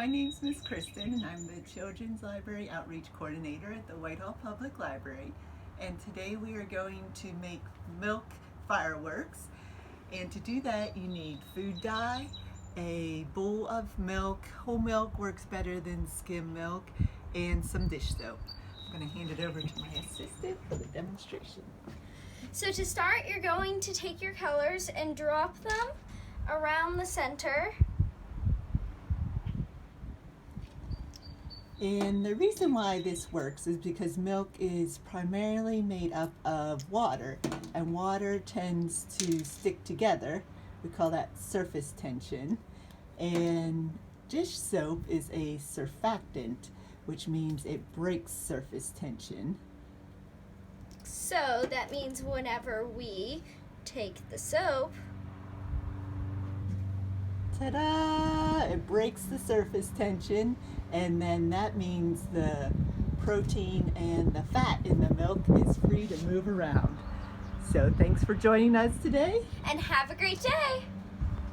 My name's Miss Kristen and I'm the Children's Library Outreach Coordinator at the Whitehall Public Library. And today we are going to make milk fireworks. And to do that you need food dye, a bowl of milk, whole milk works better than skim milk, and some dish soap. I'm going to hand it over to my assistant for the demonstration. So to start, you're going to take your colors and drop them around the center. And the reason why this works is because milk is primarily made up of water, and water tends to stick together. We call that surface tension. And dish soap is a surfactant, which means it breaks surface tension. So that means whenever we take the soap, ta-da! It breaks the surface tension, and then that means the protein and the fat in the milk is free to move around. So thanks for joining us today. and have a great day!